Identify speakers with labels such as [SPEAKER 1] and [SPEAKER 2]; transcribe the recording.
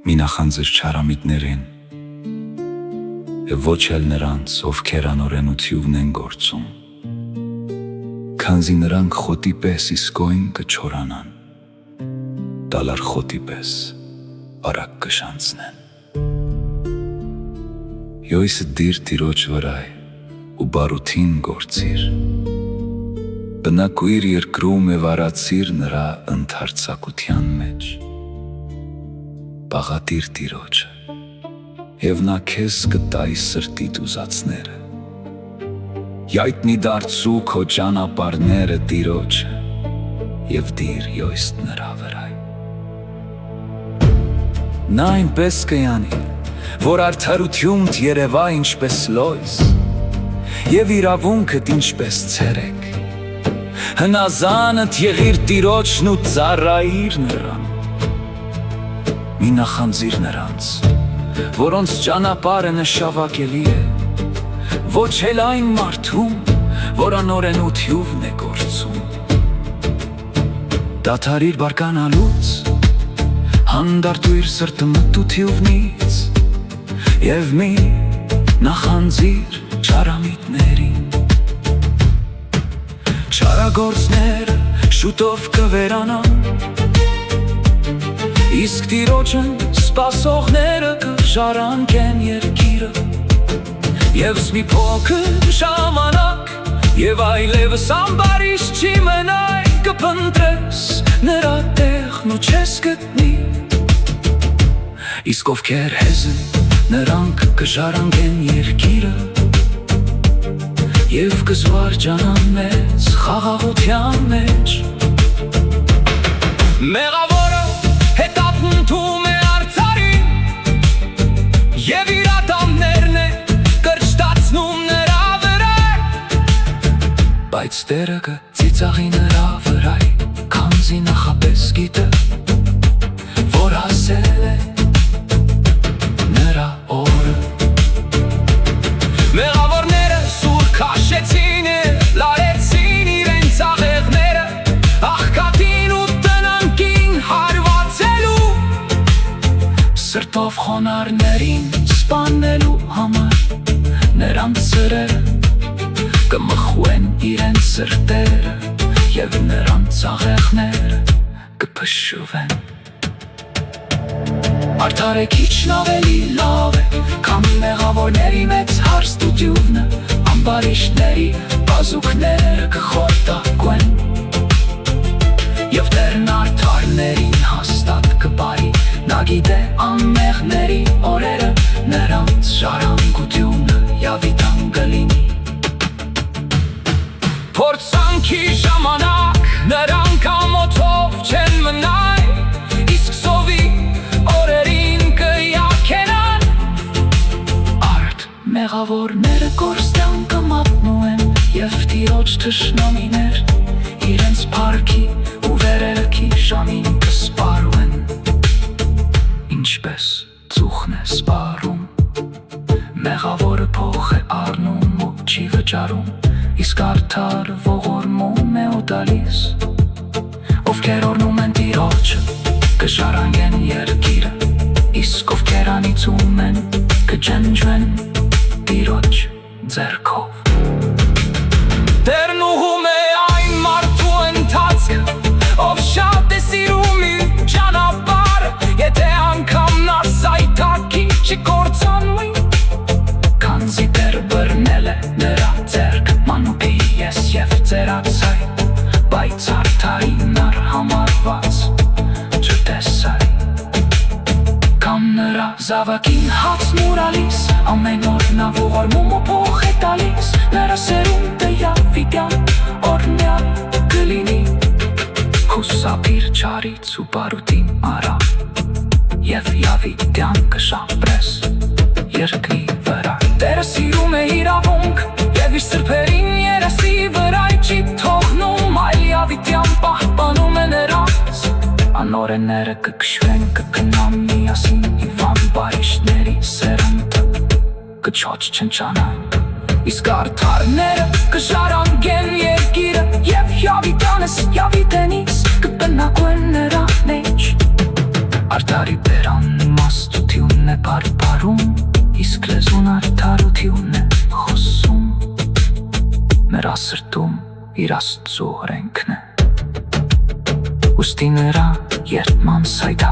[SPEAKER 1] մի նախանձր չարամիտներին և ոչ էլ նրանց, ովքեր անօրենությունն են գործում, քանզի նրանք խոտի պես իսկոյն կչորանան, դալար խոտի պես արագ կշանցնեն։ Յոյսը դիր տիրոջ վրայ ու բարութին գործիր, բնակույր երկրում և արացիր նրա ընդարձակության մեջ, բաղատիր տիրոջը, և նա քեզ կտայի սրտիդ ուզածները, յայտնի դարձու քո ճանապարհները տիրոջը և դիր յոյստ նրա վրայ։ Նա այնպես կյանի, որ արդարությունդ երևա ինչպես լույս, և իրավունքդ ինչպես ցերեկ, հնազանդ եղիր տիրոջն ու ծառայիր նրան։ Մի նախանձիր նրանց, որոնց ճանապարհը նշավակելի է, ոչ էլ այն մարդում, որ անօրենությունն է գործում։ Դադարիր բարկանալուց, հանդարտուիր սրտը մտությունից, և մի նախանձիր չարամիտներին։ Չարագործները շուտով կվերանան, իսկ տիրոջն սպասողները կժարանկեն երկիրը, և մի փոքր ժամանակ, և այլևս ամբարիշ չի մնայ, կփնտրես նրա տեղն ու չես գտնի, իսկ ովքեր հեզն նրանք կժարանկեն երկիրը, և կզվարջանան մեծ խաղաղության մեջ։ Մեղավորը հետապնդում է արդարին, և իր ատամներն է կրճտացնում նրա վրա, բայց Տերը կծիծաղի նրա վրայ, քանզի նախապես գիտե, որ հասել է նրա օրը։ Մեղավորները սուր քաշեցին, լարեցին իրենց աղեղները, աղքատին ու տնանքին հարվածելու, սրտով խոնարհներին սպանելու համար, նրանց սրերը կմխվեն իրենց սրտերը, և նրանց աղեղները կփշուվեն։ Արդարը քիչն ավելի լավ է, քան մեղավորների մեծ հարստությունը, ամբարիշտների բազուկները կխորտակվեն, և Տերն արդարներին հաստատ կբարի, նա գիտե անմեղների օրերը, նրանց ժառանգությունը յավիտան կլինի։ Փորձանքի ժամանակ նրանք ամոթով չեն մնայ, իսկ սովի օրերին կյաքենան, արդ մեղավորները գործյան կմատնում են, և տիրոջ թշնամիներ իրենց փառքի ու վերելքի ժամին կսպարվեն, ինչպես ծուխն է սպարում, մեղավորը փող է առնում ու չի վճարում, իսկ արդարը ողորմում է ու տալիս, ովքեր օրհնում են տիրոջը կժառանգեն երկիրը, իսկ ովքեր անիծում են կջնջվեն տիրոջ ձեռքով։ Տերն ուղղում է այն մարդու ընթացքը, ով շատ է սիրում իր ճանապարհը, եթե անգամ նա սայթաքի չկործանվի, քանզի Տերը բռնել է նրա ձեռքը, մանուկի ես և ծերացայ, բայց արդարին արհամարված չտեսայ, կամ նրա զավակին հացն ուրալիս, ամեն օր նա ողորմում ու փող է տալիս, նրա սերունդը յավիտյան օրհնյալ կլինի, խուսափիր չարից ու բարութին արա, և յավիտյան կշապրես երկրի վրա։ Տերը սիրում է իրավունք, և իր սրբերին երեսի վրա չի թողնում, այլ յավիտյան պահպանում է նրանց, անօրենները կքշվեն, կգնան միասին, և ամբարիշտների սերունդը կչոչ չնչանան, իսկ արդարները կժառանգեն երկիրը, և յավիտյանս յավիտենից կբնակվեն նրա մեջ, արդարի բերան մաս
[SPEAKER 2] իսկ լեզուն արդարություն է խոսում, նրա սրտում իր Աստծո օրենքն է։ Ուստի նրա երդման սայթա